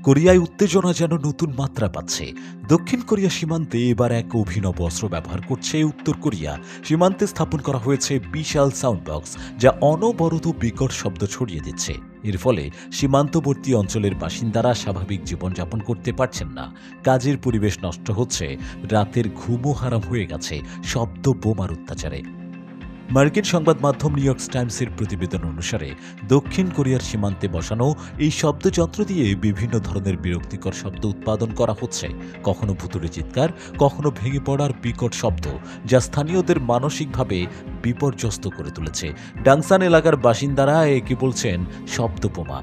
কোরিয়ায় উত্তেজনা যেন নতুন মাত্রা পাচ্ছে। দক্ষিণ কোরিয়া সীমান্তে এবার এক অভিনব অস্ত্র ব্যবহার করছে উত্তর কোরিয়া। সীমান্তে স্থাপন করা হয়েছে বিশাল সাউন্ড বক্স, যা অনবরত বিকট শব্দ ছড়িয়ে দিচ্ছে। এর ফলে সীমান্তবর্তী অঞ্চলের বাসিন্দারা স্বাভাবিক জীবনযাপন করতে পারছেন না। কাজের পরিবেশ নষ্ট হচ্ছে, রাতের ঘুমও হারাম হয়ে গেছে শব্দ বোমার অত্যাচারে। মার্কিন সংবাদ মাধ্যম নিউ ইয়র্ক টাইমসের প্রতিবেদন অনুসারে দক্ষিণ কোরিয়ার সীমান্তে বসানো এই শব্দযন্ত্র দিয়ে বিভিন্ন ধরনের বিরক্তিকর শব্দ উৎপাদন করা হচ্ছে। কখনো ভুতুড়ে চিৎকার, কখনো ভেঙে পড়ার বিকট শব্দ, যা স্থানীয়দের মানসিকভাবে বিপর্যস্ত করে তুলেছে। ডাংসান এলাকার বাসিন্দারা একে বলছেন শব্দ বোমা।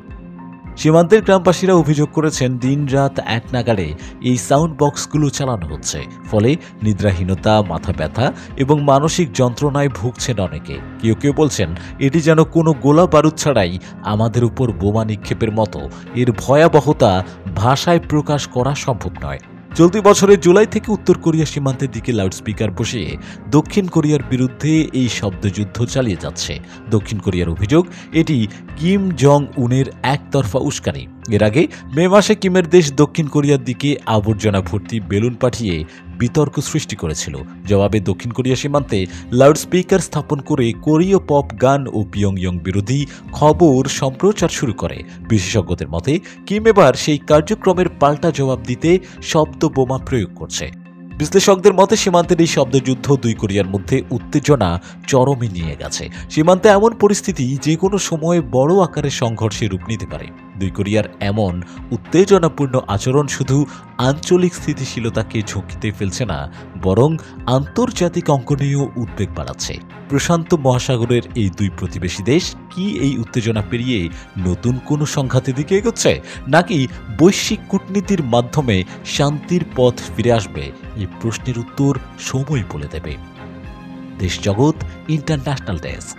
সীমান্তের গ্রামবাসীরা অভিযোগ করেছেন, দিন-রাত এক নাগাড়ে এই সাউন্ড বক্সগুলো চালানো হচ্ছে। ফলে নিদ্রাহীনতা, মাথা ব্যথা এবং মানসিক যন্ত্রণায় ভুগছেন অনেকে। কেউ কেউ বলছেন, এটি যেন কোনো গোলা বারুদ ছাড়াই আমাদের উপর বোমা নিক্ষেপের মতো। এর ভয়াবহতা ভাষায় প্রকাশ করা সম্ভব নয়। চলতি বছরের জুলাই থেকে উত্তর কোরিয়া সীমান্তের দিকে লাউডস্পিকার বসিয়ে দক্ষিণ কোরিয়ার বিরুদ্ধে এই শব্দযুদ্ধ চালিয়ে যাচ্ছে। দক্ষিণ কোরিয়ার অভিযোগ, এটি কিম জং উনের একতরফা উস্কানি। এর আগে মে মাসে কিমের দেশ দক্ষিণ কোরিয়ার দিকে আবর্জনা ভর্তি বেলুন পাঠিয়ে বিতর্ক সৃষ্টি করেছিল। জবাবে দক্ষিণ কোরিয়া সীমান্তে লাউডস্পিকার স্থাপন করে কোরীয় পপ গান ও পিয়ংইয়ং বিরোধী খবর সম্প্রচার শুরু করে। বিশেষজ্ঞদের মতে, কিম এবার সেই কার্যক্রমের পাল্টা জবাব দিতে শব্দ বোমা প্রয়োগ করছে। বিশ্লেষকদের মতে, সীমান্তের এই শব্দযুদ্ধ দুই কোরিয়ার মধ্যে উত্তেজনা চরমে নিয়ে গেছে। সীমান্তে এমন পরিস্থিতি যে কোনো সময়ে বড় আকারের সংঘর্ষে রূপ নিতে পারে। দুই কোরিয়ার এমন উত্তেজনাপূর্ণ আচরণ শুধু আঞ্চলিক স্থিতিশীলতাকে ঝুঁকিতে ফেলছে না, বরং আন্তর্জাতিক অঙ্গনেও উদ্বেগ বাড়াচ্ছে। প্রশান্ত মহাসাগরের এই দুই প্রতিবেশী দেশ কি এই উত্তেজনা পেরিয়ে নতুন কোনো সংঘাতের দিকে এগোচ্ছে, নাকি বৈশ্বিক কূটনীতির মাধ্যমে শান্তির পথ ফিরে আসবে? এই প্রশ্নের উত্তর সময় বলে দেবে। দেশ জগৎ ইন্টারন্যাশনাল ডেস্ক।